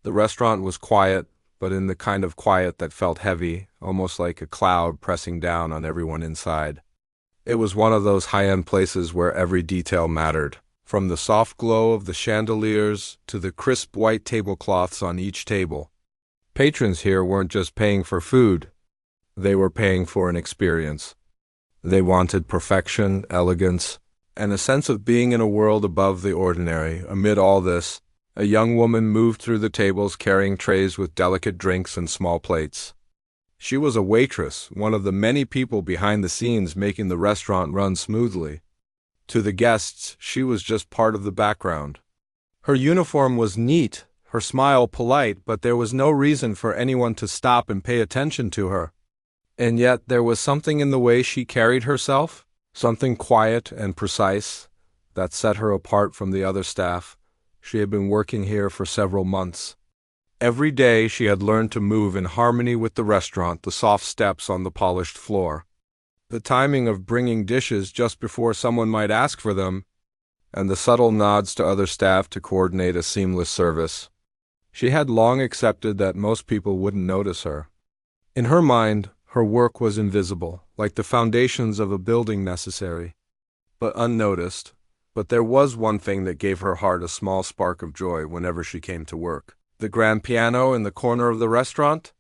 The restaurant was quiet, but in the kind of quiet that felt heavy, almost like a cloud pressing down on everyone inside. It was one of those high-end places where every detail mattered, from the soft glow of the chandeliers to the crisp white tablecloths on each table. Patrons here weren't just paying for food, they were paying for an experience. They wanted perfection, elegance, and a sense of being in a world above the ordinary. Amid all this, a young woman moved through the tables carrying trays with delicate drinks and small plates. She was a waitress, one of the many people behind the scenes making the restaurant run smoothly. To the guests, she was just part of the background. Her uniform was neat, her smile polite, but there was no reason for anyone to stop and pay attention to her. And yet there was something in the way she carried herself, something quiet and precise, that set her apart from the other staff. She had been working here for several months. Every day she had learned to move in harmony with the restaurant, the soft steps on the polished floor, the timing of bringing dishes just before someone might ask for them, and the subtle nods to other staff to coordinate a seamless service. She had long accepted that most people wouldn't notice her. In her mind, her work was invisible, like the foundations of a building, necessary, but unnoticed. But there was one thing that gave her heart a small spark of joy whenever she came to work. The grand piano in the corner of the restaurant?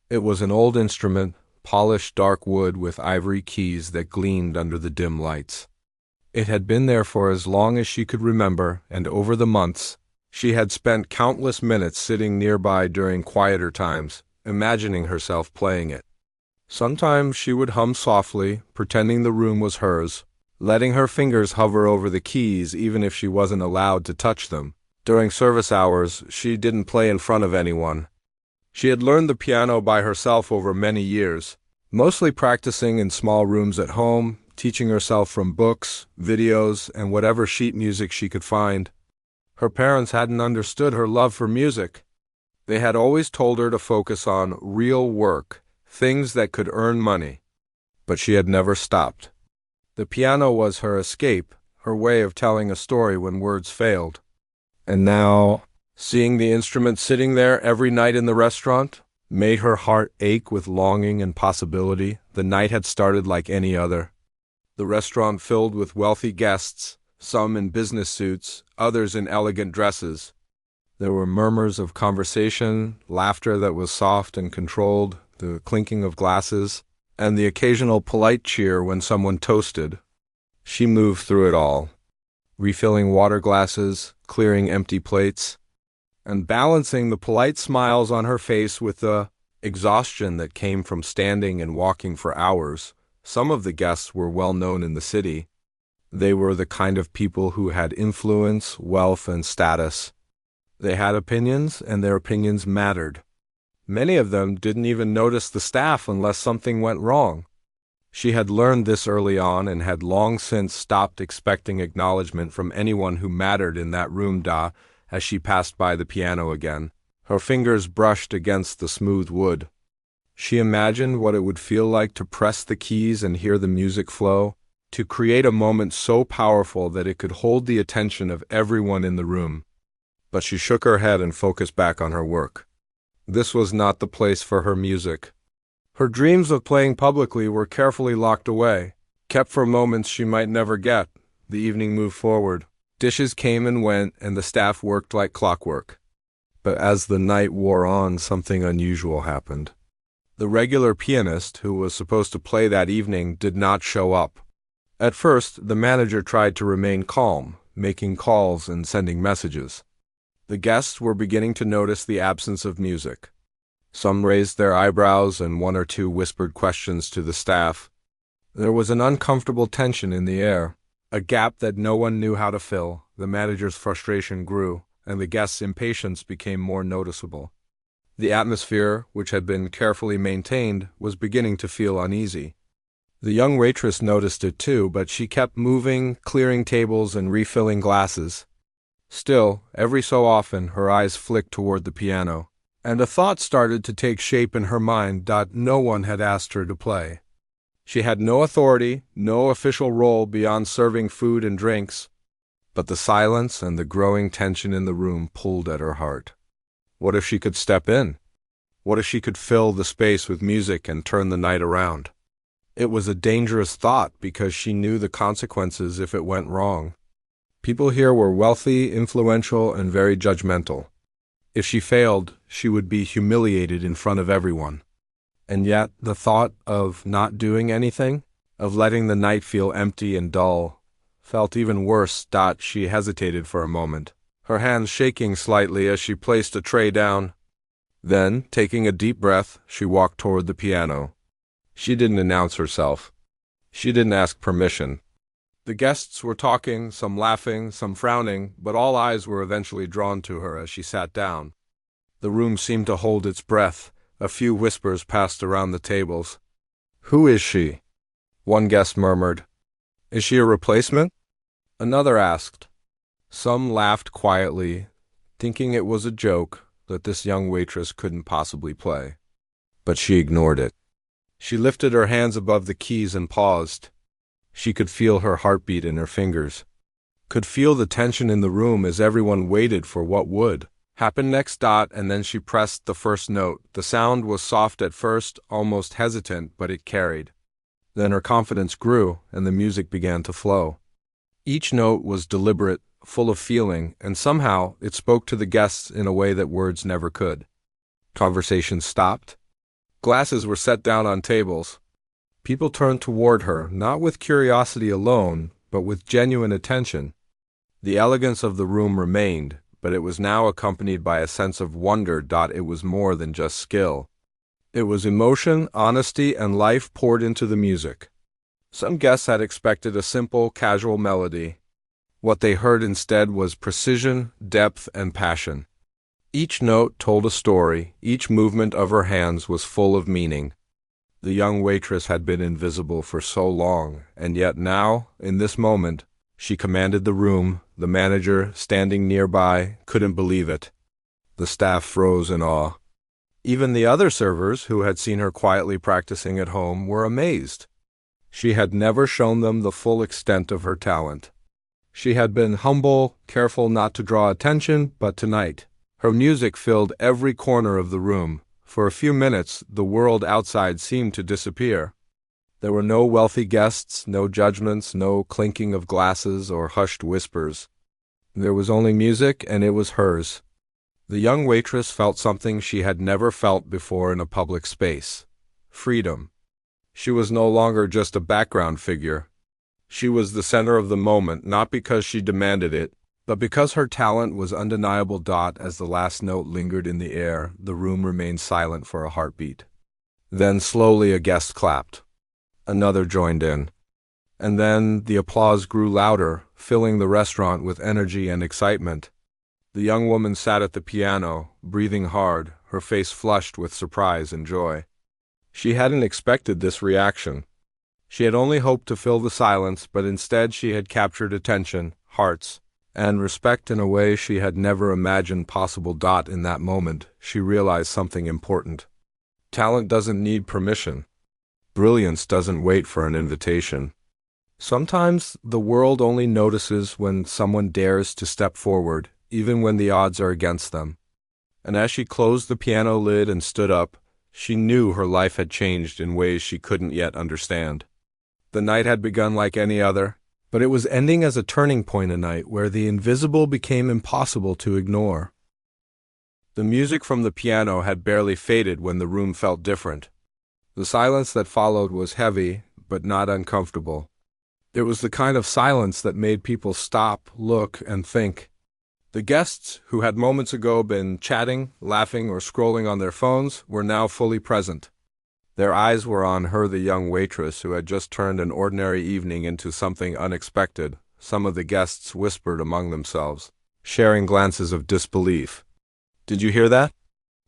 It was an old instrument, polished dark wood with ivory keys that gleamed under the dim lights. It had been there for as long as she could remember, and over the months, she had spent countless minutes sitting nearby during quieter times, imagining herself playing it. Sometimes she would hum softly, pretending the room was hers, letting her fingers hover over the keys even if she wasn't allowed to touch them. During service hours, she didn't play in front of anyone. She had learned the piano by herself over many years, mostly practicing in small rooms at home, teaching herself from books, videos, and whatever sheet music she could find. Her parents hadn't understood her love for music. They had always told her to focus on real work, things that could earn money. But she had never stopped. The piano was her escape, her way of telling a story when words failed. And now, seeing the instrument sitting there every night in the restaurant made her heart ache with longing and possibility. The night had started like any other. The restaurant filled with wealthy guests, some in business suits, others in elegant dresses. There were murmurs of conversation, laughter that was soft and controlled, the clinking of glasses, and the occasional polite cheer when someone toasted. She moved through it all, refilling water glasses, clearing empty plates, and balancing the polite smiles on her face with the exhaustion that came from standing and walking for hours. Some of the guests were well known in the city. They were the kind of people who had influence, wealth, and status. They had opinions, and their opinions mattered. Many of them didn't even notice the staff unless something went wrong. She had learned this early on and had long since stopped expecting acknowledgement from anyone who mattered in that room. As she passed by the piano again, her fingers brushed against the smooth wood. She imagined what it would feel like to press the keys and hear the music flow, to create a moment so powerful that it could hold the attention of everyone in the room. But she shook her head and focused back on her work. This was not the place for her music. Her dreams of playing publicly were carefully locked away, kept for moments she might never get. The evening moved forward. Dishes came and went, and the staff worked like clockwork. But as the night wore on, something unusual happened. The regular pianist, who was supposed to play that evening, did not show up. At first, the manager tried to remain calm, making calls and sending messages. The guests were beginning to notice the absence of music. Some raised their eyebrows and one or two whispered questions to the staff. There was an uncomfortable tension in the air, a gap that no one knew how to fill. The manager's frustration grew, and the guests' impatience became more noticeable. The atmosphere, which had been carefully maintained, was beginning to feel uneasy. The young waitress noticed it too, but she kept moving, clearing tables and refilling glasses. Still, every so often, her eyes flicked toward the piano, and a thought started to take shape in her mind that no one had asked her to play. She had no authority, no official role beyond serving food and drinks, but the silence and the growing tension in the room pulled at her heart. What if she could step in? What if she could fill the space with music and turn the night around? It was a dangerous thought because she knew the consequences if it went wrong. People here were wealthy, influential, and very judgmental. If she failed, she would be humiliated in front of everyone. And yet, the thought of not doing anything, of letting the night feel empty and dull, felt even worse. She hesitated for a moment, her hands shaking slightly as she placed a tray down. Then, taking a deep breath, she walked toward the piano. She didn't announce herself. She didn't ask permission. The guests were talking, some laughing, some frowning, but all eyes were eventually drawn to her as she sat down. The room seemed to hold its breath. A few whispers passed around the tables. "Who is she?" one guest murmured. "Is she a replacement?" another asked. Some laughed quietly, thinking it was a joke that this young waitress couldn't possibly play. But she ignored it. She lifted her hands above the keys and paused. She could feel her heartbeat in her fingers, could feel the tension in the room as everyone waited for what would happen next. And then she pressed the first note. The sound was soft at first, almost hesitant, but it carried. Then her confidence grew, and the music began to flow. Each note was deliberate, full of feeling, and somehow it spoke to the guests in a way that words never could. Conversation stopped. Glasses were set down on tables. People turned toward her, not with curiosity alone, but with genuine attention. The elegance of the room remained, but it was now accompanied by a sense of wonder. It was more than just skill. It was emotion, honesty, and life poured into the music. Some guests had expected a simple, casual melody. What they heard instead was precision, depth, and passion. Each note told a story. Each movement of her hands was full of meaning. The young waitress had been invisible for so long, and yet now, in this moment, she commanded the room. The manager, standing nearby, couldn't believe it. The staff froze in awe. Even the other servers, who had seen her quietly practicing at home, were amazed. She had never shown them the full extent of her talent. She had been humble, careful not to draw attention, but tonight, her music filled every corner of the room. For a few minutes, the world outside seemed to disappear. There were no wealthy guests, no judgments, no clinking of glasses or hushed whispers. There was only music, and it was hers. The young waitress felt something she had never felt before in a public space: freedom. She was no longer just a background figure. She was the center of the moment, not because she demanded it, but because her talent was undeniable. As the last note lingered in the air, the room remained silent for a heartbeat. Then slowly a guest clapped. Another joined in. And then the applause grew louder, filling the restaurant with energy and excitement. The young woman sat at the piano, breathing hard, her face flushed with surprise and joy. She hadn't expected this reaction. She had only hoped to fill the silence, but instead she had captured attention, hearts, and respect in a way she had never imagined possible. In that moment, she realized something important. Talent doesn't need permission. Brilliance doesn't wait for an invitation. Sometimes the world only notices when someone dares to step forward, even when the odds are against them. And as she closed the piano lid and stood up, she knew her life had changed in ways she couldn't yet understand. The night had begun like any other, but it was ending as a turning point, a night where the invisible became impossible to ignore. The music from the piano had barely faded when the room felt different. The silence that followed was heavy, but not uncomfortable. It was the kind of silence that made people stop, look, and think. The guests, who had moments ago been chatting, laughing, or scrolling on their phones, were now fully present. Their eyes were on her, the young waitress who had just turned an ordinary evening into something unexpected. Some of the guests whispered among themselves, sharing glances of disbelief. "Did you hear that?"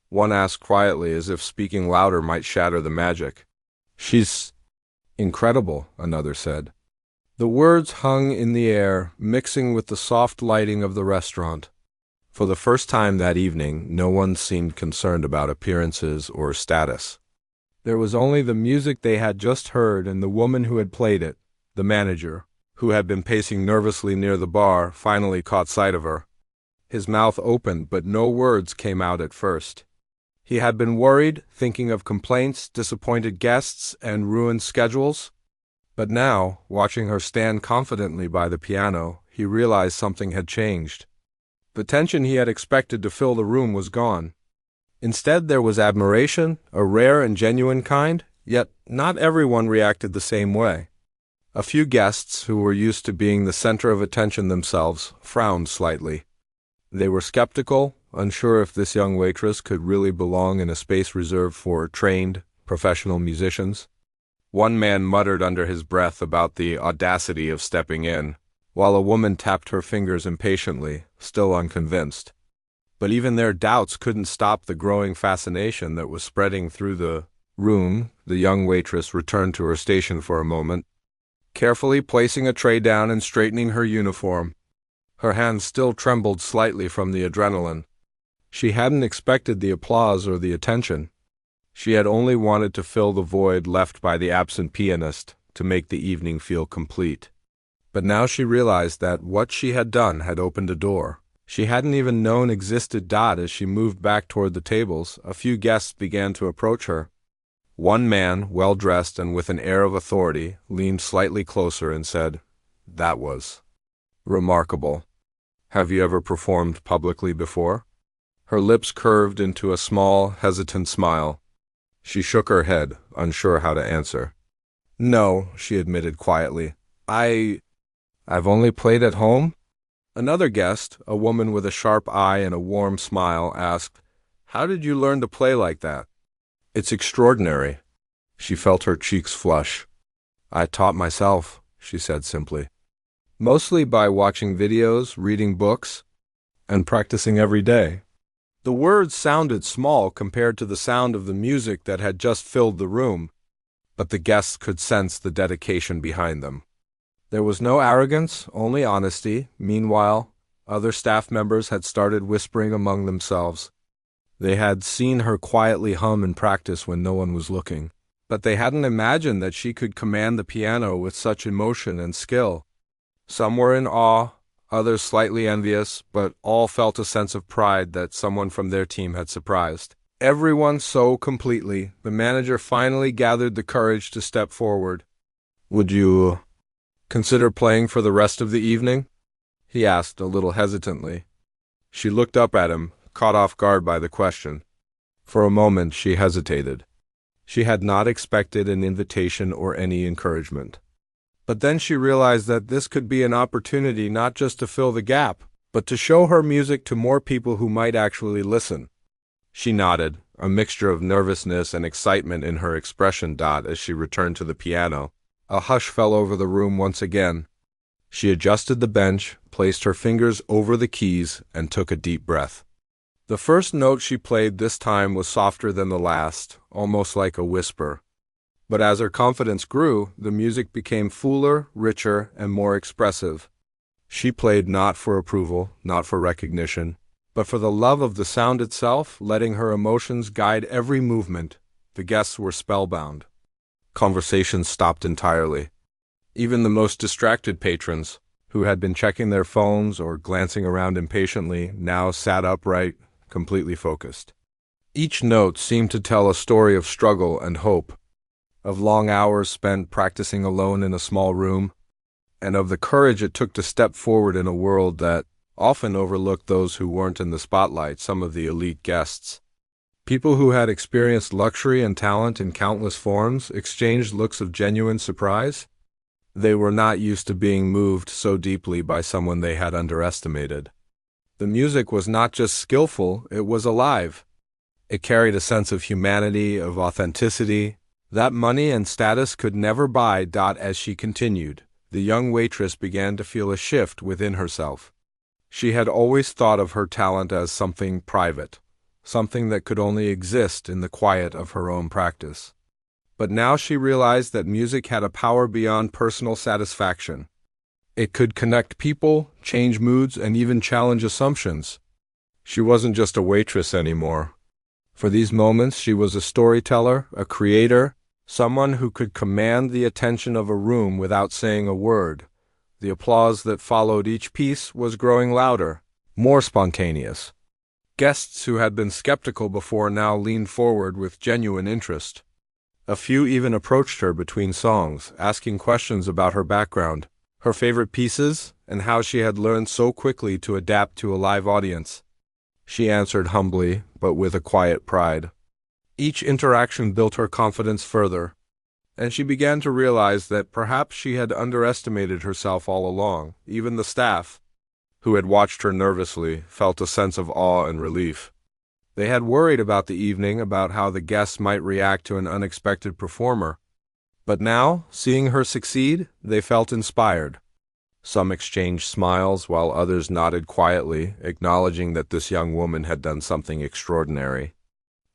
one asked quietly, as if speaking louder might shatter the magic. "She's incredible," another said. The words hung in the air, mixing with the soft lighting of the restaurant. For the first time that evening, no one seemed concerned about appearances or status. There was only the music they had just heard and the woman who had played it. The manager, who had been pacing nervously near the bar, finally caught sight of her. His mouth opened, but no words came out at first. He had been worried, thinking of complaints, disappointed guests, and ruined schedules. But now, watching her stand confidently by the piano, he realized something had changed. The tension he had expected to fill the room was gone. Instead, there was admiration, a rare and genuine kind, yet not everyone reacted the same way. A few guests, who were used to being the center of attention themselves, frowned slightly. They were skeptical, unsure if this young waitress could really belong in a space reserved for trained, professional musicians. One man muttered under his breath about the audacity of stepping in, while a woman tapped her fingers impatiently, still unconvinced. But even their doubts couldn't stop the growing fascination that was spreading through the room. The young waitress returned to her station for a moment, carefully placing a tray down and straightening her uniform. Her hands still trembled slightly from the adrenaline. She hadn't expected the applause or the attention. She had only wanted to fill the void left by the absent pianist, to make the evening feel complete. But now she realized that what she had done had opened a door she hadn't even known existed. As she moved back toward the tables, a few guests began to approach her. One man, well-dressed and with an air of authority, leaned slightly closer and said, "That was remarkable. Have you ever performed publicly before?" Her lips curved into a small, hesitant smile. She shook her head, unsure how to answer. "No," she admitted quietly. I've only played at home." Another guest, a woman with a sharp eye and a warm smile, asked, "How did you learn to play like that?" "It's extraordinary." She felt her cheeks flush. "I taught myself," she said simply. "Mostly by watching videos, reading books, and practicing every day." The words sounded small compared to the sound of the music that had just filled the room, but the guests could sense the dedication behind them. There was no arrogance, only honesty. Meanwhile, other staff members had started whispering among themselves. They had seen her quietly hum and practice when no one was looking, but they hadn't imagined that she could command the piano with such emotion and skill. Some were in awe, others slightly envious, but all felt a sense of pride that someone from their team had surprised everyone so completely. The manager finally gathered the courage to step forward. "Would you consider playing for the rest of the evening?" he asked a little hesitantly. She looked up at him, caught off guard by the question. For a moment she hesitated. She had not expected an invitation or any encouragement. But then she realized that this could be an opportunity not just to fill the gap, but to show her music to more people who might actually listen. She nodded, a mixture of nervousness and excitement in her expression. As she returned to the piano, a hush fell over the room once again. She adjusted the bench, placed her fingers over the keys, and took a deep breath. The first note she played this time was softer than the last, almost like a whisper. But as her confidence grew, the music became fuller, richer, and more expressive. She played not for approval, not for recognition, but for the love of the sound itself, letting her emotions guide every movement. The guests were spellbound. Conversation stopped entirely. Even the most distracted patrons, who had been checking their phones or glancing around impatiently, now sat upright, completely focused. Each note seemed to tell a story of struggle and hope, of long hours spent practicing alone in a small room, and of the courage it took to step forward in a world that often overlooked those who weren't in the spotlight. Some of the elite guests, people who had experienced luxury and talent in countless forms, exchanged looks of genuine surprise. They were not used to being moved so deeply by someone they had underestimated. The music was not just skillful, it was alive. It carried a sense of humanity, of authenticity, that money and status could never buy. As she continued, the young waitress began to feel a shift within herself. She had always thought of her talent as something private, something that could only exist in the quiet of her own practice. But now she realized that music had a power beyond personal satisfaction. It could connect people, change moods, and even challenge assumptions. She wasn't just a waitress anymore. For these moments, she was a storyteller, a creator, someone who could command the attention of a room without saying a word. The applause that followed each piece was growing louder, more spontaneous. Guests who had been skeptical before now leaned forward with genuine interest. A few even approached her between songs, asking questions about her background, her favorite pieces, and how she had learned so quickly to adapt to a live audience. She answered humbly, but with a quiet pride. Each interaction built her confidence further, and she began to realize that perhaps she had underestimated herself all along. Even the staff, who had watched her nervously, felt a sense of awe and relief. They had worried about the evening, about how the guests might react to an unexpected performer. But now, seeing her succeed, they felt inspired. Some exchanged smiles, while others nodded quietly, acknowledging that this young woman had done something extraordinary.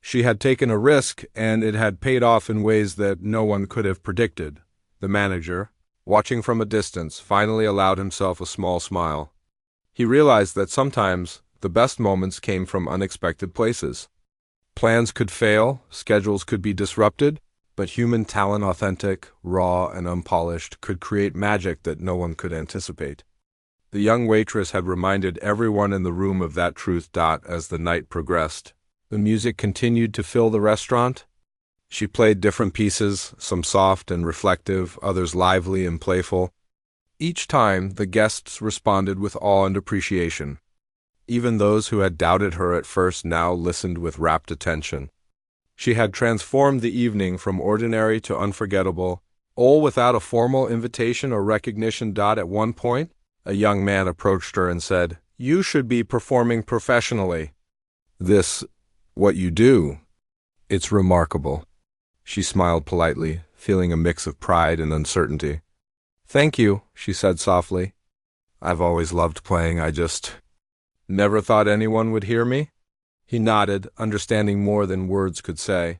She had taken a risk, and it had paid off in ways that no one could have predicted. The manager, watching from a distance, finally allowed himself a small smile. He realized that sometimes the best moments came from unexpected places. Plans could fail, schedules could be disrupted, but human talent, authentic, raw, and unpolished, could create magic that no one could anticipate. The young waitress had reminded everyone in the room of that truth. As the night progressed, the music continued to fill the restaurant. She played different pieces, some soft and reflective, others lively and playful. Each time, the guests responded with awe and appreciation. Even those who had doubted her at first now listened with rapt attention. She had transformed the evening from ordinary to unforgettable, all without a formal invitation or recognition. At one point, a young man approached her and said, "You should be performing professionally. This, what you do, it's remarkable." She smiled politely, feeling a mix of pride and uncertainty. "Thank you," she said softly. "I've always loved playing, I just never thought anyone would hear me." He nodded, understanding more than words could say.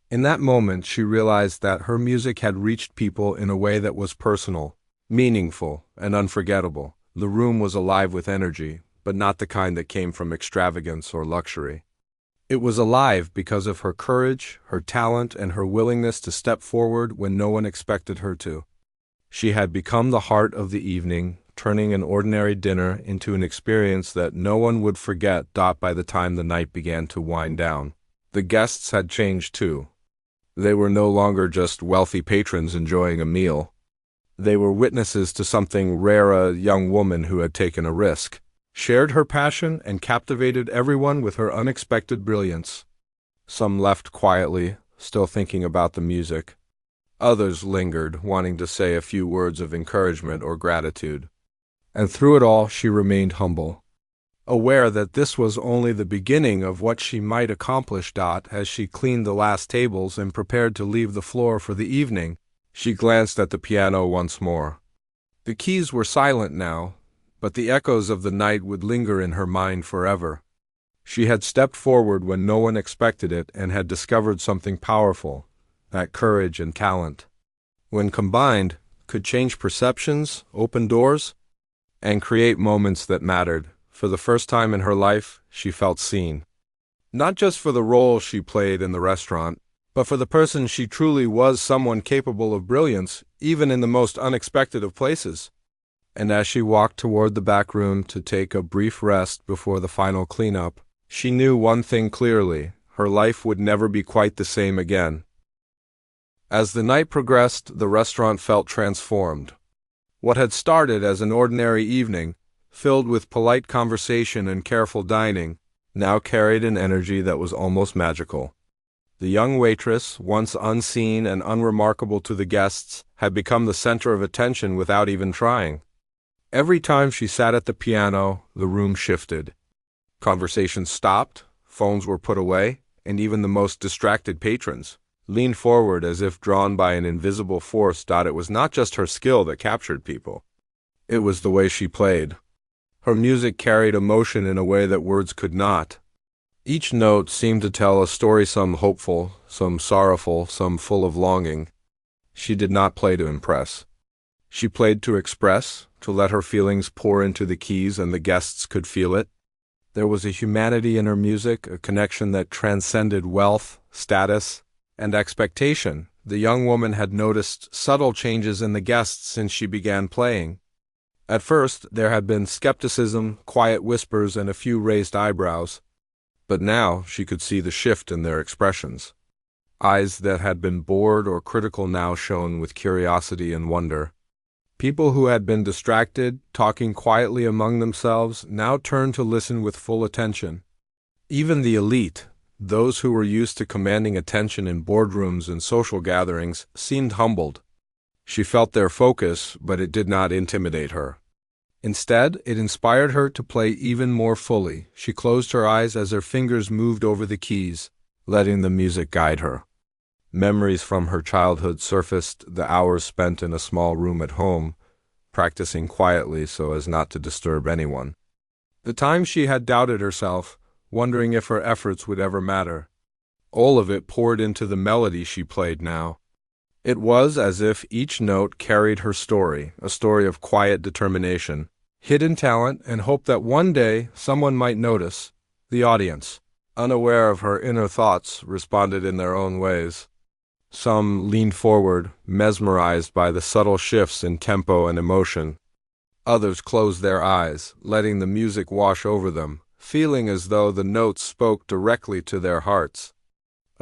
In that moment, she realized that her music had reached people in a way that was personal, meaningful, and unforgettable. The room was alive with energy, but not the kind that came from extravagance or luxury. It was alive because of her courage, her talent, and her willingness to step forward when no one expected her to. She had become the heart of the evening, turning an ordinary dinner into an experience that no one would forget. By the time the night began to wind down, the guests had changed too. They were no longer just wealthy patrons enjoying a meal. They were witnesses to something rare, a young woman who had taken a risk, shared her passion, and captivated everyone with her unexpected brilliance. Some left quietly, still thinking about the music. Others lingered, wanting to say a few words of encouragement or gratitude. And through it all, she remained humble, aware that this was only the beginning of what she might accomplish. As she cleaned the last tables and prepared to leave the floor for the evening, she glanced at the piano once more. The keys were silent now, but the echoes of the night would linger in her mind forever. She had stepped forward when no one expected it and had discovered something powerful, that courage and talent, when combined, could change perceptions, open doors, and create moments that mattered. For the first time in her life, she felt seen. Not just for the role she played in the restaurant, but for the person she truly was, someone capable of brilliance, even in the most unexpected of places. And as she walked toward the back room to take a brief rest before the final cleanup, she knew one thing clearly: her life would never be quite the same again. As the night progressed, the restaurant felt transformed. What had started as an ordinary evening, filled with polite conversation and careful dining, now carried an energy that was almost magical. The young waitress, once unseen and unremarkable to the guests, had become the center of attention without even trying. Every time she sat at the piano, the room shifted. Conversations stopped, phones were put away, and even the most distracted patrons leaned forward as if drawn by an invisible force. It was not just her skill that captured people. It was the way she played. Her music carried emotion in a way that words could not. Each note seemed to tell a story, some hopeful, some sorrowful, some full of longing. She did not play to impress. She played to express, to let her feelings pour into the keys, and the guests could feel it. There was a humanity in her music, a connection that transcended wealth, status, and expectation. The young woman had noticed subtle changes in the guests since she began playing. At first, there had been skepticism, quiet whispers, and a few raised eyebrows, but now she could see the shift in their expressions. Eyes that had been bored or critical now shone with curiosity and wonder. People who had been distracted, talking quietly among themselves, now turned to listen with full attention. Even the elite, those who were used to commanding attention in boardrooms and social gatherings, seemed humbled. She felt their focus, but it did not intimidate her. Instead, it inspired her to play even more fully. She closed her eyes as her fingers moved over the keys, letting the music guide her. Memories from her childhood surfaced, the hours spent in a small room at home, practicing quietly so as not to disturb anyone. The times she had doubted herself, wondering if her efforts would ever matter. All of it poured into the melody she played now. It was as if each note carried her story, a story of quiet determination, hidden talent, and hope that one day someone might notice. The audience, unaware of her inner thoughts, responded in their own ways. Some leaned forward, mesmerized by the subtle shifts in tempo and emotion. Others closed their eyes, letting the music wash over them, feeling as though the notes spoke directly to their hearts.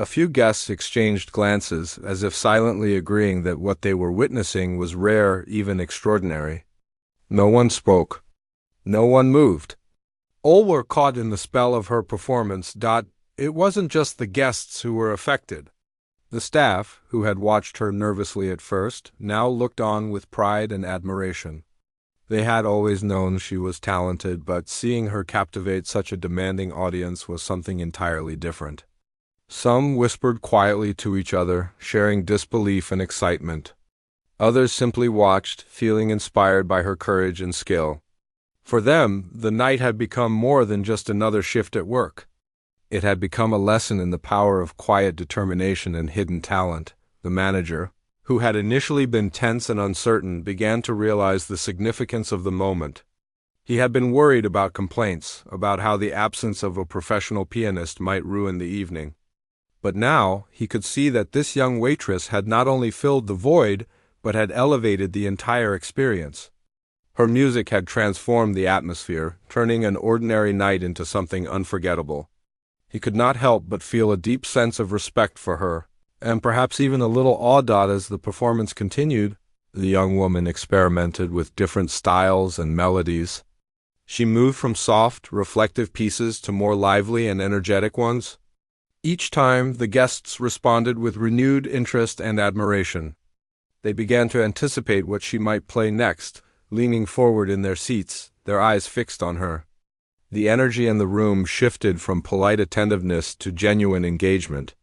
A few guests exchanged glances, as if silently agreeing that what they were witnessing was rare, even extraordinary. No one spoke. No one moved. All were caught in the spell of her performance. It wasn't just the guests who were affected. The staff, who had watched her nervously at first, now looked on with pride and admiration. They had always known she was talented, but seeing her captivate such a demanding audience was something entirely different. Some whispered quietly to each other, sharing disbelief and excitement. Others simply watched, feeling inspired by her courage and skill. For them, the night had become more than just another shift at work. It had become a lesson in the power of quiet determination and hidden talent. The manager, who had initially been tense and uncertain, began to realize the significance of the moment. He had been worried about complaints, about how the absence of a professional pianist might ruin the evening. But now he could see that this young waitress had not only filled the void, but had elevated the entire experience. Her music had transformed the atmosphere, turning an ordinary night into something unforgettable. He could not help but feel a deep sense of respect for her, and perhaps even a little awed as the performance continued. The young woman experimented with different styles and melodies. She moved from soft, reflective pieces to more lively and energetic ones. Each time, the guests responded with renewed interest and admiration. They began to anticipate what she might play next, leaning forward in their seats, their eyes fixed on her. The energy in the room shifted from polite attentiveness to genuine engagement.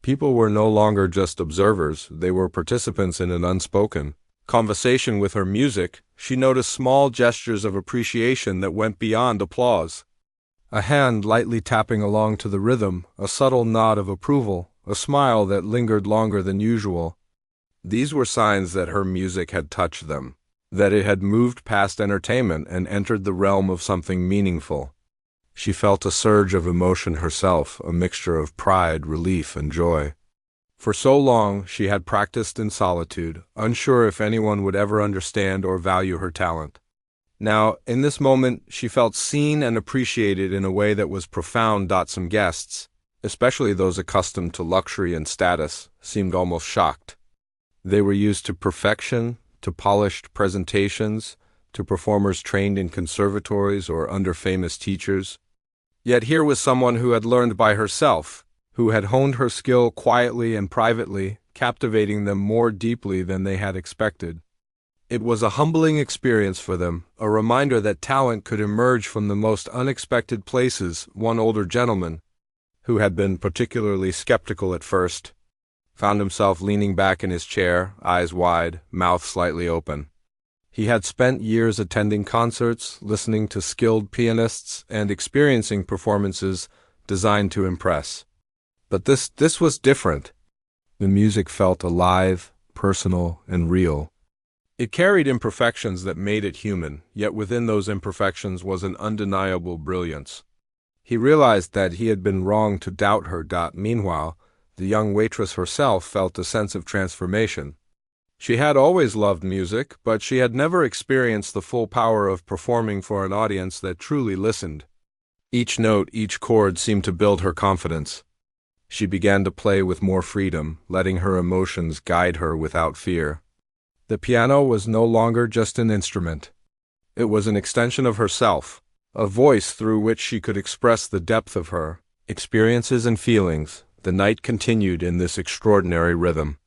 People were no longer just observers, they were participants in an unspoken conversation with her music. She noticed small gestures of appreciation that went beyond applause. A hand lightly tapping along to the rhythm, a subtle nod of approval, a smile that lingered longer than usual. These were signs that her music had touched them, that it had moved past entertainment and entered the realm of something meaningful. She felt a surge of emotion herself, a mixture of pride, relief, and joy. For so long, she had practiced in solitude, unsure if anyone would ever understand or value her talent. Now, in this moment, she felt seen and appreciated in a way that was profound. Some guests, especially those accustomed to luxury and status, seemed almost shocked. They were used to perfection, to polished presentations, to performers trained in conservatories or under famous teachers. Yet here was someone who had learned by herself, who had honed her skill quietly and privately, captivating them more deeply than they had expected. It was a humbling experience for them, a reminder that talent could emerge from the most unexpected places. One older gentleman, who had been particularly skeptical at first, found himself leaning back in his chair, eyes wide, mouth slightly open. He had spent years attending concerts, listening to skilled pianists, and experiencing performances designed to impress. But this was different. The music felt alive, personal, and real. It carried imperfections that made it human, yet within those imperfections was an undeniable brilliance. He realized that he had been wrong to doubt her. Meanwhile, the young waitress herself felt a sense of transformation. She had always loved music, but she had never experienced the full power of performing for an audience that truly listened. Each note, each chord seemed to build her confidence. She began to play with more freedom, letting her emotions guide her without fear. The piano was no longer just an instrument. It was an extension of herself, a voice through which she could express the depth of her experiences and feelings. The night continued in this extraordinary rhythm.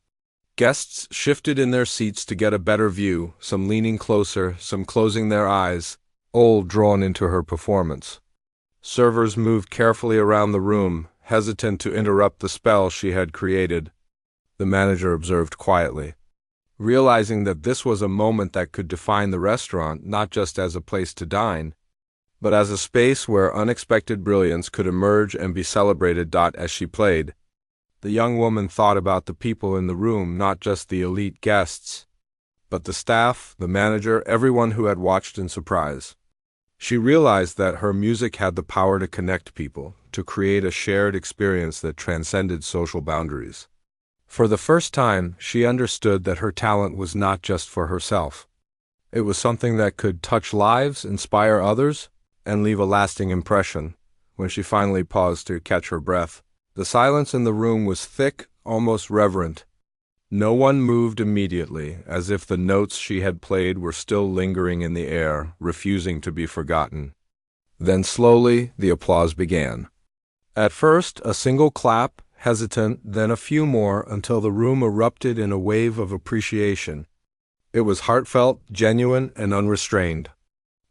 Guests shifted in their seats to get a better view, some leaning closer, some closing their eyes, all drawn into her performance. Servers moved carefully around the room, hesitant to interrupt the spell she had created. The manager observed quietly, realizing that this was a moment that could define the restaurant not just as a place to dine, but as a space where unexpected brilliance could emerge and be celebrated. As she played, the young woman thought about the people in the room, not just the elite guests, but the staff, the manager, everyone who had watched in surprise. She realized that her music had the power to connect people, to create a shared experience that transcended social boundaries. For the first time, she understood that her talent was not just for herself. It was something that could touch lives, inspire others, and leave a lasting impression. When she finally paused to catch her breath, the silence in the room was thick, almost reverent. No one moved immediately, as if the notes she had played were still lingering in the air, refusing to be forgotten. Then slowly, the applause began. At first, a single clap, hesitant, then a few more, until the room erupted in a wave of appreciation. It was heartfelt, genuine, and unrestrained.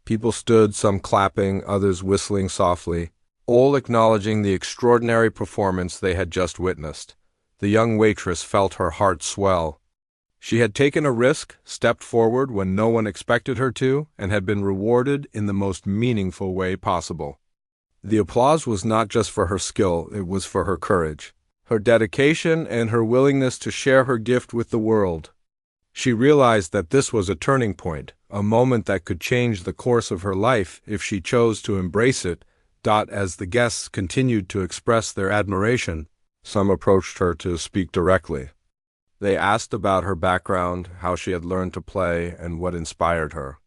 People stood, some clapping, others whistling softly, all acknowledging the extraordinary performance they had just witnessed. The young waitress felt her heart swell. She had taken a risk, stepped forward when no one expected her to, and had been rewarded in the most meaningful way possible. The applause was not just for her skill, it was for her courage, her dedication, and her willingness to share her gift with the world. She realized that this was a turning point, a moment that could change the course of her life if she chose to embrace it. As the guests continued to express their admiration, some approached her to speak directly. They asked about her background, how she had learned to play, and what inspired her.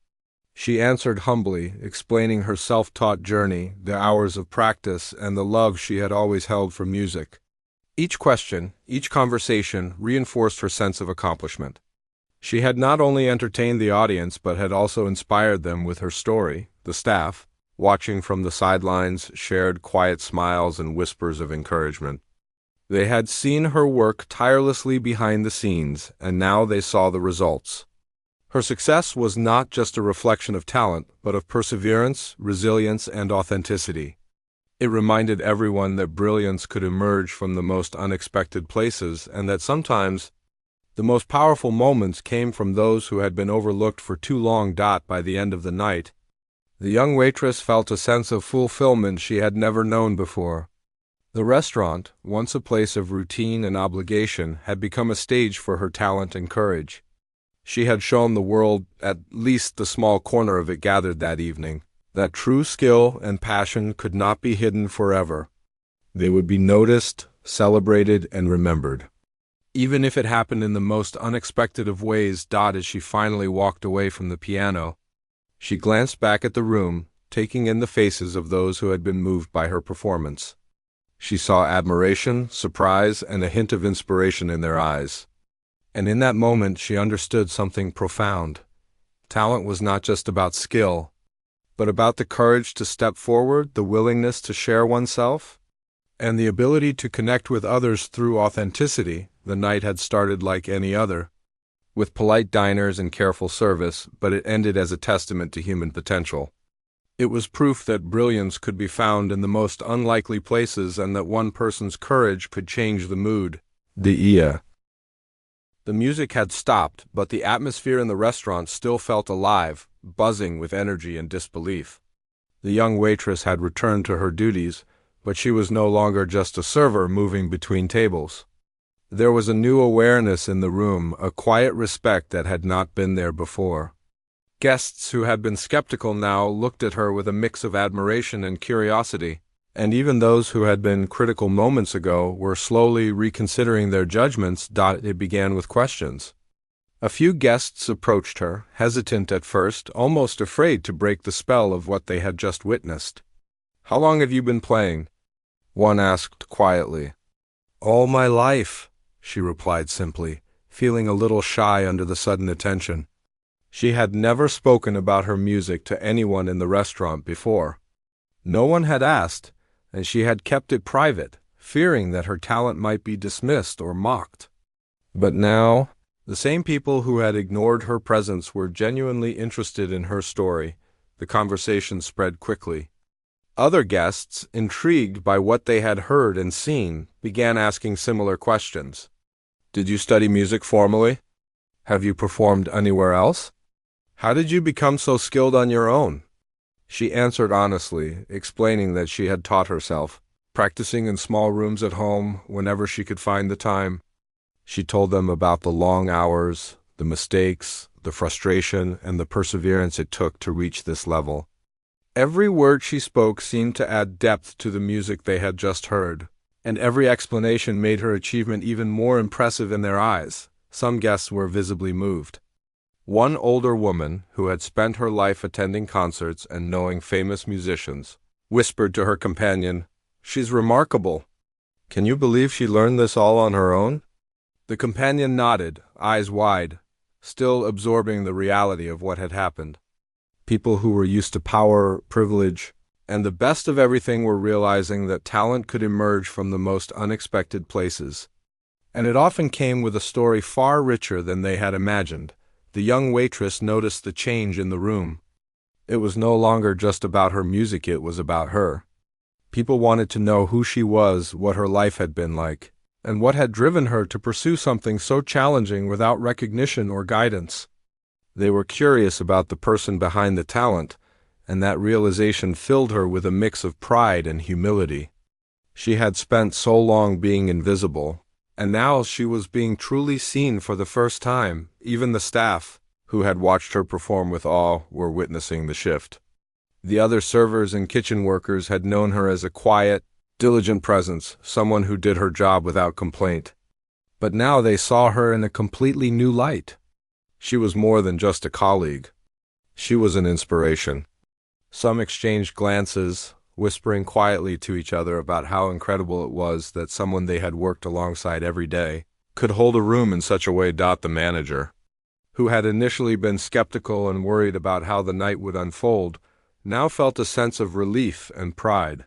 She answered humbly, explaining her self-taught journey, the hours of practice, and the love she had always held for music. Each question, each conversation reinforced her sense of accomplishment. She had not only entertained the audience but had also inspired them with her story. The staff, watching from the sidelines, shared quiet smiles and whispers of encouragement. They had seen her work tirelessly behind the scenes, and now they saw the results. Her success was not just a reflection of talent, but of perseverance, resilience, and authenticity. It reminded everyone that brilliance could emerge from the most unexpected places, and that sometimes the most powerful moments came from those who had been overlooked for too long. By the end of the night, the young waitress felt a sense of fulfillment she had never known before. The restaurant, once a place of routine and obligation, had become a stage for her talent and courage. She had shown the world at least the small corner of it gathered that evening, that true skill and passion could not be hidden forever. They would be noticed, celebrated, and remembered, even if it happened in the most unexpected of ways. As she finally walked away from the piano, she glanced back at the room, taking in the faces of those who had been moved by her performance. She saw admiration, surprise, and a hint of inspiration in their eyes. And in that moment, she understood something profound. Talent was not just about skill, but about the courage to step forward, the willingness to share oneself, and the ability to connect with others through authenticity. The night had started like any other, with polite diners and careful service, but it ended as a testament to human potential. It was proof that brilliance could be found in the most unlikely places and that one person's courage could change the mood. The music had stopped, but the atmosphere in the restaurant still felt alive, buzzing with energy and disbelief. The young waitress had returned to her duties, but she was no longer just a server moving between tables. There was a new awareness in the room, a quiet respect that had not been there before. Guests who had been skeptical now looked at her with a mix of admiration and curiosity, and even those who had been critical moments ago were slowly reconsidering their judgments. It began with questions. A few guests approached her, hesitant at first, almost afraid to break the spell of what they had just witnessed. "How long have you been playing?" one asked quietly. "All my life," she replied simply, feeling a little shy under the sudden attention. She had never spoken about her music to anyone in the restaurant before. No one had asked, and she had kept it private, fearing that her talent might be dismissed or mocked. But now, the same people who had ignored her presence were genuinely interested in her story. The conversation spread quickly. Other guests, intrigued by what they had heard and seen, began asking similar questions. "Did you study music formally? Have you performed anywhere else? How did you become so skilled on your own?" She answered honestly, explaining that she had taught herself, practicing in small rooms at home whenever she could find the time. She told them about the long hours, the mistakes, the frustration, and the perseverance it took to reach this level. Every word she spoke seemed to add depth to the music they had just heard, and every explanation made her achievement even more impressive in their eyes. Some guests were visibly moved. One older woman, who had spent her life attending concerts and knowing famous musicians, whispered to her companion, "She's remarkable. Can you believe she learned this all on her own?" The companion nodded, eyes wide, still absorbing the reality of what had happened. People who were used to power, privilege, and the best of everything were realizing that talent could emerge from the most unexpected places. And it often came with a story far richer than they had imagined. The young waitress noticed the change in the room. It was no longer just about her music, it was about her. People wanted to know who she was, what her life had been like, and what had driven her to pursue something so challenging without recognition or guidance. They were curious about the person behind the talent, and that realization filled her with a mix of pride and humility. She had spent so long being invisible, and now she was being truly seen for the first time. Even the staff, who had watched her perform with awe, were witnessing the shift. The other servers and kitchen workers had known her as a quiet, diligent presence, someone who did her job without complaint. But now they saw her in a completely new light. She was more than just a colleague. She was an inspiration. Some exchanged glances, whispering quietly to each other about how incredible it was that someone they had worked alongside every day could hold a room in such a way. The manager, who had initially been skeptical and worried about how the night would unfold, now felt a sense of relief and pride.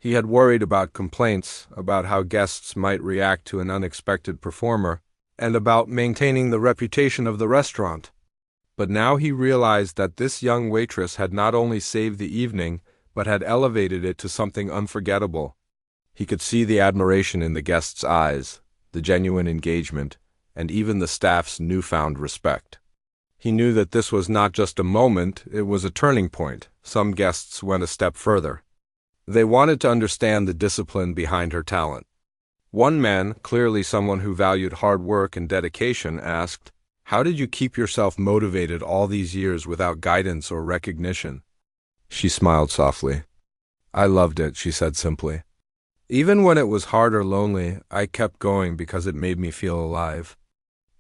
He had worried about complaints, about how guests might react to an unexpected performer, and about maintaining the reputation of the restaurant. But now he realized that this young waitress had not only saved the evening, but had elevated it to something unforgettable. He could see the admiration in the guests' eyes, the genuine engagement, and even the staff's newfound respect. He knew that this was not just a moment, it was a turning point. Some guests went a step further. They wanted to understand the discipline behind her talent. One man, clearly someone who valued hard work and dedication, asked, "How did you keep yourself motivated all these years without guidance or recognition?" She smiled softly. "I loved it," she said simply. "Even when it was hard or lonely, I kept going because it made me feel alive.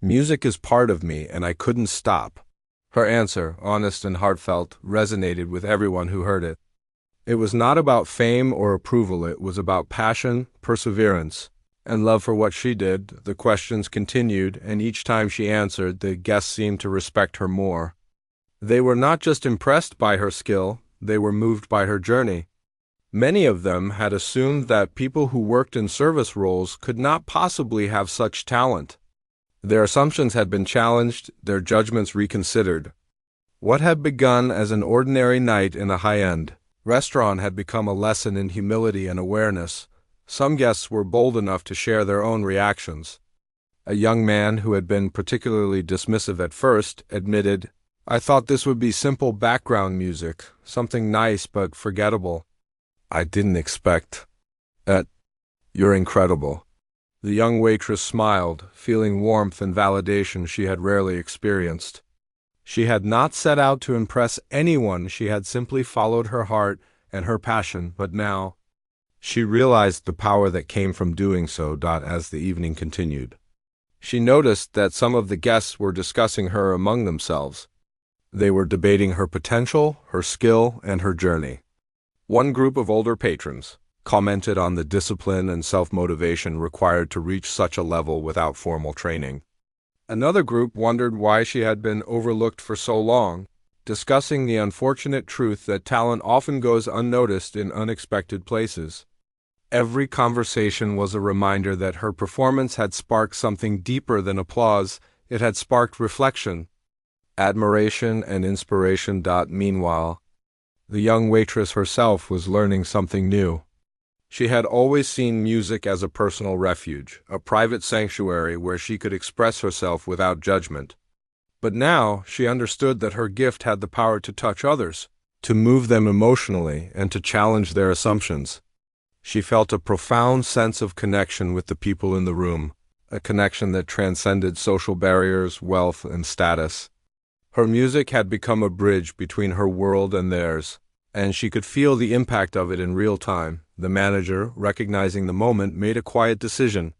Music is part of me, and I couldn't stop." Her answer, honest and heartfelt, resonated with everyone who heard it. It was not about fame or approval, it was about passion, perseverance, and love for what she did. The questions continued, and each time she answered, the guests seemed to respect her more. They were not just impressed by her skill, they were moved by her journey. Many of them had assumed that people who worked in service roles could not possibly have such talent. Their assumptions had been challenged, their judgments reconsidered. What had begun as an ordinary night in a high-end restaurant had become a lesson in humility and awareness. Some guests were bold enough to share their own reactions. A young man who had been particularly dismissive at first admitted, "I thought this would be simple background music, something nice but forgettable. I didn't expect that. You're incredible." The young waitress smiled, feeling warmth and validation she had rarely experienced. She had not set out to impress anyone, she had simply followed her heart and her passion, but now she realized the power that came from doing so. As the evening continued, She noticed that some of the guests were discussing her among themselves. They were debating her potential, her skill, and her journey. One group of older patrons commented on the discipline and self-motivation required to reach such a level without formal training. Another group wondered why she had been overlooked for so long, discussing the unfortunate truth that talent often goes unnoticed in unexpected places. Every conversation was a reminder that her performance had sparked something deeper than applause. It had sparked reflection, admiration, and inspiration. Meanwhile, the young waitress herself was learning something new. She had always seen music as a personal refuge, a private sanctuary where she could express herself without judgment. But now she understood that her gift had the power to touch others, to move them emotionally, and to challenge their assumptions. She felt a profound sense of connection with the people in the room, a connection that transcended social barriers, wealth, and status. Her music had become a bridge between her world and theirs, and she could feel the impact of it in real time. The manager, recognizing the moment, made a quiet decision.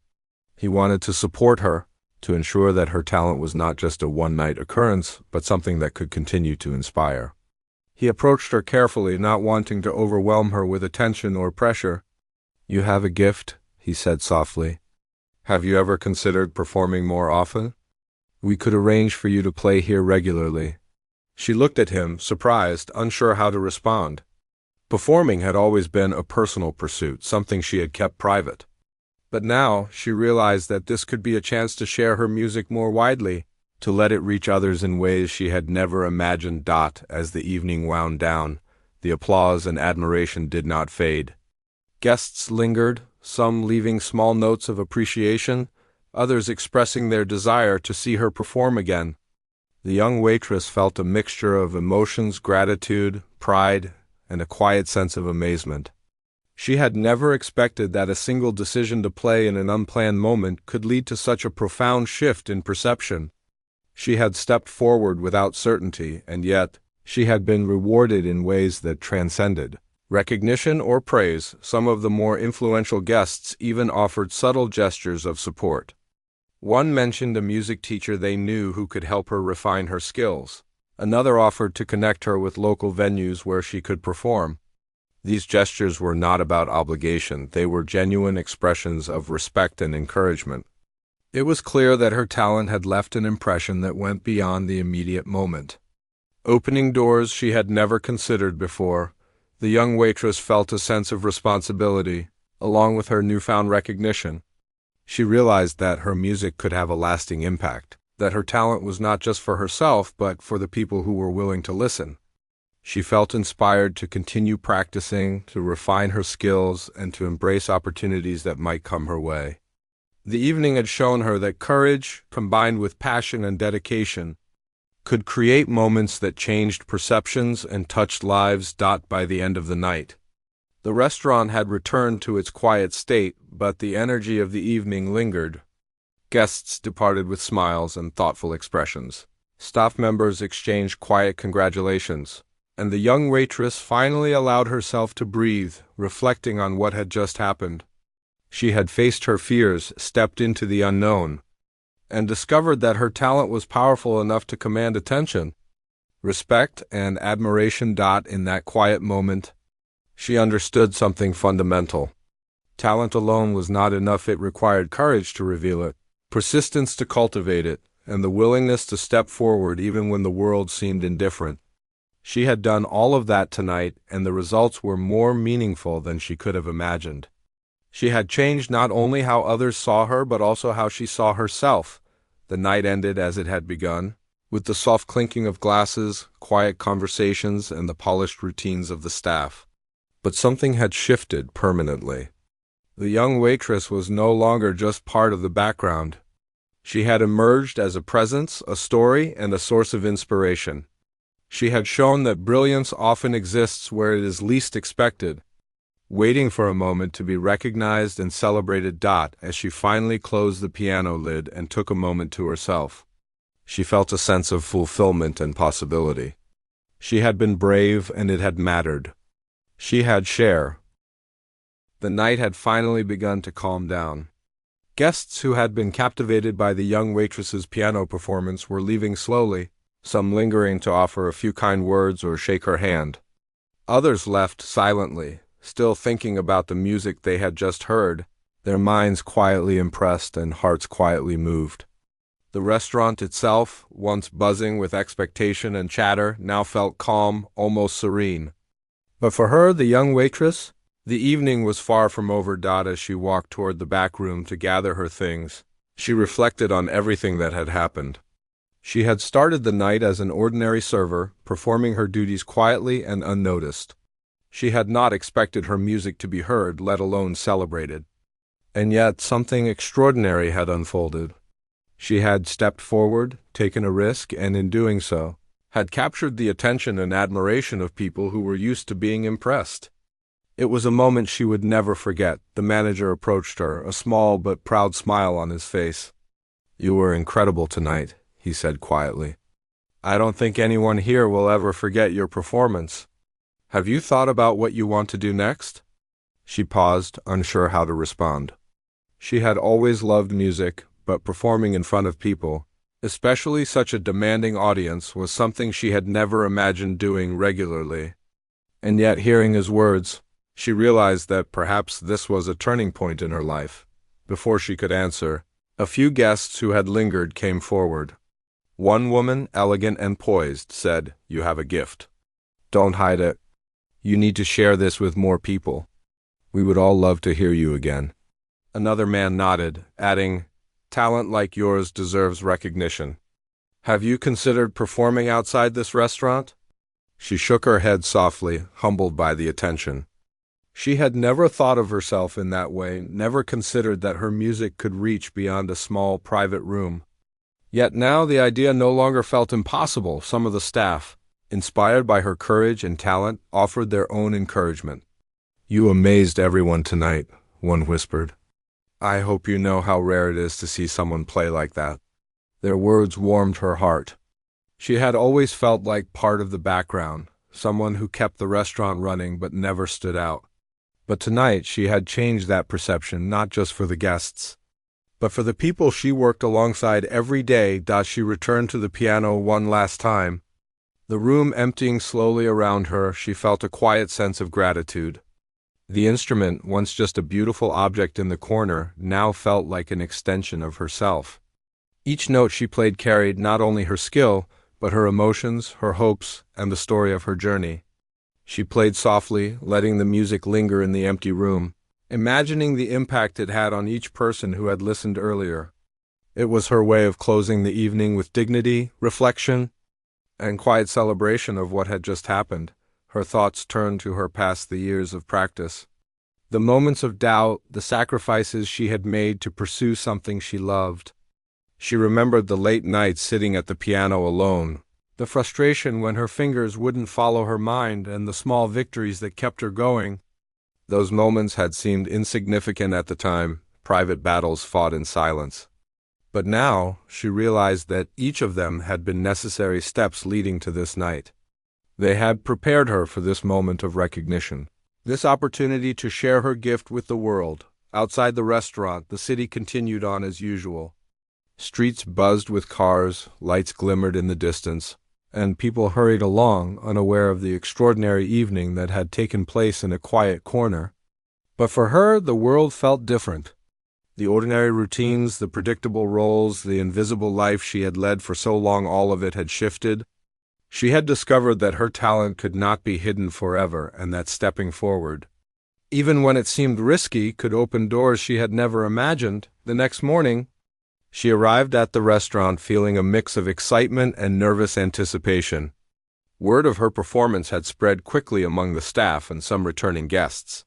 He wanted to support her, to ensure that her talent was not just a one-night occurrence, but something that could continue to inspire. He approached her carefully, not wanting to overwhelm her with attention or pressure. "You have a gift," he said softly. "Have you ever considered performing more often? We could arrange for you to play here regularly." She looked at him, surprised, unsure how to respond. Performing had always been a personal pursuit, something she had kept private. But now she realized that this could be a chance to share her music more widely, to let it reach others in ways she had never imagined. As the evening wound down, the applause and admiration did not fade. Guests lingered, some leaving small notes of appreciation, others expressing their desire to see her perform again. The young waitress felt a mixture of emotions, gratitude, pride, and a quiet sense of amazement. She had never expected that a single decision to play in an unplanned moment could lead to such a profound shift in perception. She had stepped forward without certainty, and yet she had been rewarded in ways that transcended recognition or praise. Some of the more influential guests even offered subtle gestures of support. One mentioned a music teacher they knew who could help her refine her skills. Another offered to connect her with local venues where she could perform. These gestures were not about obligation, they were genuine expressions of respect and encouragement. It was clear that her talent had left an impression that went beyond the immediate moment. Opening doors she had never considered before, the young waitress felt a sense of responsibility, along with her newfound recognition. She realized that her music could have a lasting impact, that her talent was not just for herself, but for the people who were willing to listen. She felt inspired to continue practicing, to refine her skills, and to embrace opportunities that might come her way. The evening had shown her that courage, combined with passion and dedication, could create moments that changed perceptions and touched lives. By the end of the night, the restaurant had returned to its quiet state, but the energy of the evening lingered. Guests departed with smiles and thoughtful expressions. Staff members exchanged quiet congratulations, and the young waitress finally allowed herself to breathe, reflecting on what had just happened. She had faced her fears, stepped into the unknown, and discovered that her talent was powerful enough to command attention, respect, and admiration. In that quiet moment, she understood something fundamental. Talent alone was not enough. It required courage to reveal it, persistence to cultivate it, and the willingness to step forward even when the world seemed indifferent. She had done all of that tonight, and the results were more meaningful than she could have imagined. She had changed not only how others saw her, but also how she saw herself. The night ended as it had begun, with the soft clinking of glasses, quiet conversations, and the polished routines of the staff. But something had shifted permanently. The young waitress was no longer just part of the background. She had emerged as a presence, a story, and a source of inspiration. She had shown that brilliance often exists where it is least expected, waiting for a moment to be recognized and celebrated. As she finally closed the piano lid and took a moment to herself, she felt a sense of fulfillment and possibility. She had been brave, and it had mattered. She had share. The night had finally begun to calm down. Guests who had been captivated by the young waitress's piano performance were leaving slowly, some lingering to offer a few kind words or shake her hand. Others left silently, still thinking about the music they had just heard, their minds quietly impressed and hearts quietly moved. The restaurant itself, once buzzing with expectation and chatter, now felt calm, almost serene. But for her, the young waitress, the evening was far from over. As she walked toward the back room to gather her things, she reflected on everything that had happened. She had started the night as an ordinary server, performing her duties quietly and unnoticed. She had not expected her music to be heard, let alone celebrated. And yet something extraordinary had unfolded. She had stepped forward, taken a risk, and in doing so, had captured the attention and admiration of people who were used to being impressed. It was a moment she would never forget. The manager approached her, a small but proud smile on his face. "You were incredible tonight," he said quietly. "I don't think anyone here will ever forget your performance. Have you thought about what you want to do next?" She paused, unsure how to respond. She had always loved music, but performing in front of people, especially such a demanding audience, was something she had never imagined doing regularly. And yet, hearing his words, she realized that perhaps this was a turning point in her life. Before she could answer, a few guests who had lingered came forward. One woman, elegant and poised, said, "You have a gift. Don't hide it. You need to share this with more people. We would all love to hear you again." Another man nodded, adding, "Talent like yours deserves recognition. Have you considered performing outside this restaurant?" She shook her head softly, humbled by the attention. She had never thought of herself in that way, never considered that her music could reach beyond a small private room. Yet now the idea no longer felt impossible. Some of the staff, inspired by her courage and talent, offered their own encouragement. "You amazed everyone tonight," one whispered. "I hope you know how rare it is to see someone play like that." Their words warmed her heart. She had always felt like part of the background, someone who kept the restaurant running but never stood out. But tonight she had changed that perception, not just for the guests, but for the people she worked alongside every day. She returned to the piano one last time. The room emptying slowly around her, she felt a quiet sense of gratitude. The instrument, once just a beautiful object in the corner, now felt like an extension of herself. Each note she played carried not only her skill, but her emotions, her hopes, and the story of her journey. She played softly, letting the music linger in the empty room, imagining the impact it had on each person who had listened earlier. It was her way of closing the evening with dignity, reflection, and quiet celebration of what had just happened. Her thoughts turned to her past, the years of practice, the moments of doubt, the sacrifices she had made to pursue something she loved. She remembered the late nights sitting at the piano alone, the frustration when her fingers wouldn't follow her mind, and the small victories that kept her going. Those moments had seemed insignificant at the time, private battles fought in silence. But now she realized that each of them had been necessary steps leading to this night. They had prepared her for this moment of recognition, this opportunity to share her gift with the world. Outside the restaurant, the city continued on as usual. Streets buzzed with cars, lights glimmered in the distance, and people hurried along, unaware of the extraordinary evening that had taken place in a quiet corner. But for her, the world felt different. The ordinary routines, the predictable roles, the invisible life she had led for so long, all of it had shifted. She had discovered that her talent could not be hidden forever, and that stepping forward, even when it seemed risky, could open doors she had never imagined. The next morning, she arrived at the restaurant feeling a mix of excitement and nervous anticipation. Word of her performance had spread quickly among the staff and some returning guests.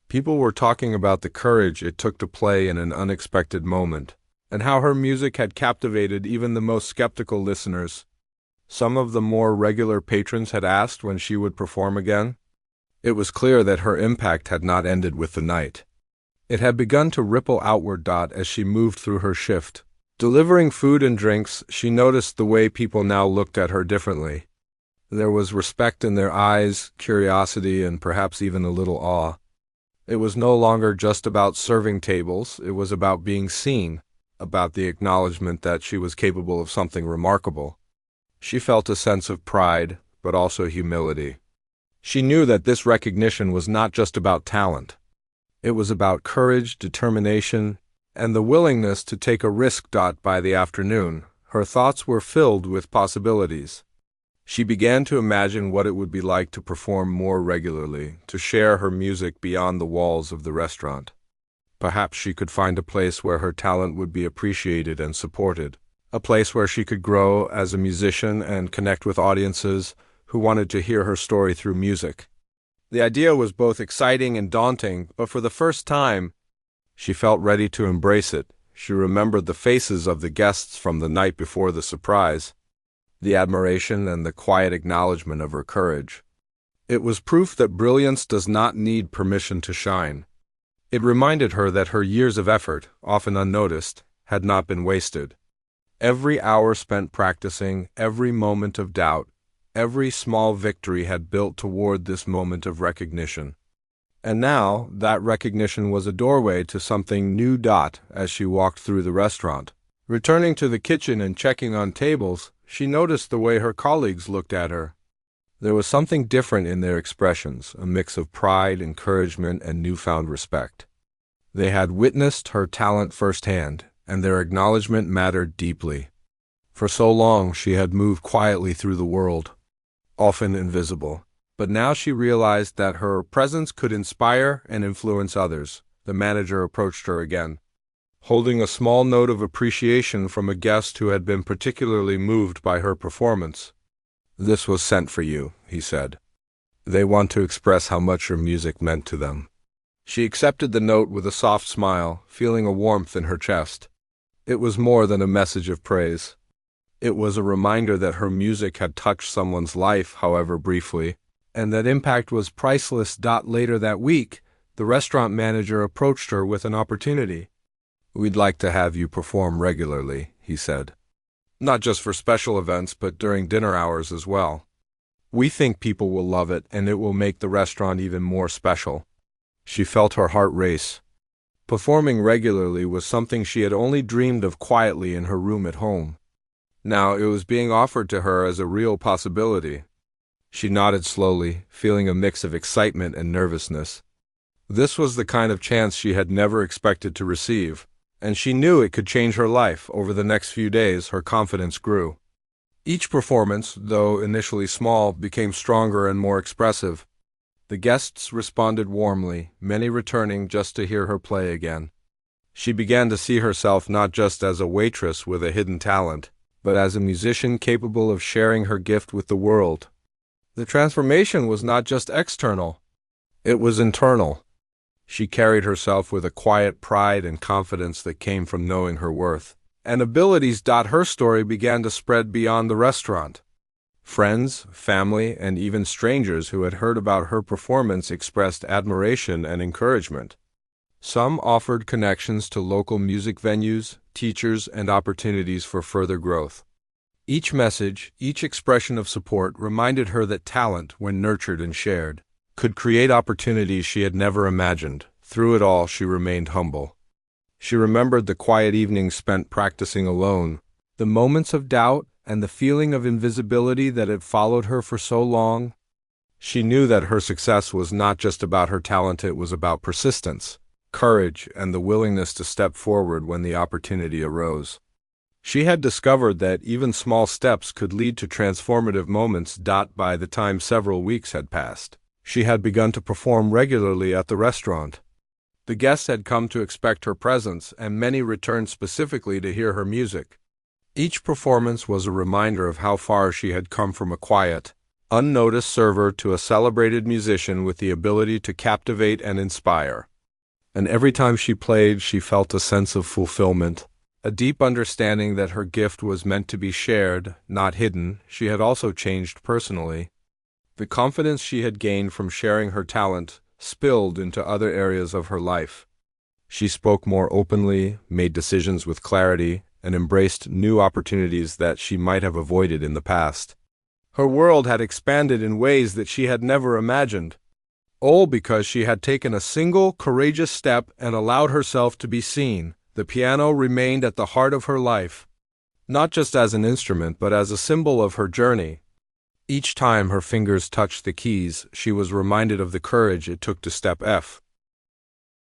People were talking about the courage it took to play in an unexpected moment, and how her music had captivated even the most skeptical listeners. Some of the more regular patrons had asked when she would perform again. It was clear that her impact had not ended with the night. It had begun to ripple outward. As she moved through her shift, delivering food and drinks, she noticed the way people now looked at her differently. There was respect in their eyes, curiosity, and perhaps even a little awe. It was no longer just about serving tables, it was about being seen, about the acknowledgement that she was capable of something remarkable. She felt a sense of pride, but also humility. She knew that this recognition was not just about talent. It was about courage, determination, and the willingness to take a risk. By the afternoon, her thoughts were filled with possibilities. She began to imagine what it would be like to perform more regularly, to share her music beyond the walls of the restaurant. Perhaps she could find a place where her talent would be appreciated and supported, a place where she could grow as a musician and connect with audiences who wanted to hear her story through music. The idea was both exciting and daunting, but for the first time, she felt ready to embrace it. She remembered the faces of the guests from the night before the surprise, the admiration and the quiet acknowledgement of her courage. It was proof that brilliance does not need permission to shine. It reminded her that her years of effort, often unnoticed, had not been wasted. Every hour spent practicing, every moment of doubt, every small victory had built toward this moment of recognition. And now, that recognition was a doorway to something new. As she walked through the restaurant, returning to the kitchen and checking on tables, she noticed the way her colleagues looked at her. There was something different in their expressions, a mix of pride, encouragement, and newfound respect. They had witnessed her talent firsthand, and their acknowledgement mattered deeply. For so long she had moved quietly through the world, often invisible. But now she realized that her presence could inspire and influence others. The manager approached her again, holding a small note of appreciation from a guest who had been particularly moved by her performance. "This was sent for you," he said. "They want to express how much your music meant to them." She accepted the note with a soft smile, feeling a warmth in her chest. It was more than a message of praise. It was a reminder that her music had touched someone's life, however briefly, and that impact was priceless. Later that week, the restaurant manager approached her with an opportunity. "We'd like to have you perform regularly," he said. "Not just for special events, but during dinner hours as well. We think people will love it, and it will make the restaurant even more special." She felt her heart race. Performing regularly was something she had only dreamed of quietly in her room at home. Now it was being offered to her as a real possibility. She nodded slowly, feeling a mix of excitement and nervousness. This was the kind of chance she had never expected to receive, and she knew it could change her life. Over the next few days, her confidence grew. Each performance, though initially small, became stronger and more expressive. The guests responded warmly, many returning just to hear her play again. She began to see herself not just as a waitress with a hidden talent, but as a musician capable of sharing her gift with the world. The transformation was not just external, it was internal. She carried herself with a quiet pride and confidence that came from knowing her worth and abilities. Her story began to spread beyond the restaurant. Friends, family, and even strangers who had heard about her performance expressed admiration and encouragement. Some offered connections to local music venues, teachers, and opportunities for further growth. Each message, each expression of support reminded her that talent, when nurtured and shared, could create opportunities she had never imagined. Through it all, she remained humble. She remembered the quiet evenings spent practicing alone, the moments of doubt, and the feeling of invisibility that had followed her for so long. She knew that her success was not just about her talent, it was about persistence, courage, and the willingness to step forward when the opportunity arose. She had discovered that even small steps could lead to transformative moments. By the time several weeks had passed, she had begun to perform regularly at the restaurant. The guests had come to expect her presence, and many returned specifically to hear her music. Each performance was a reminder of how far she had come from a quiet, unnoticed server to a celebrated musician with the ability to captivate and inspire. And every time she played, she felt a sense of fulfillment, a deep understanding that her gift was meant to be shared, not hidden. She had also changed personally. The confidence she had gained from sharing her talent spilled into other areas of her life. She spoke more openly, made decisions with clarity, and embraced new opportunities that she might have avoided in the past. Her world had expanded in ways that she had never imagined. All because she had taken a single, courageous step and allowed herself to be seen. The piano remained at the heart of her life, not just as an instrument but as a symbol of her journey. Each time her fingers touched the keys, she was reminded of the courage it took to step F.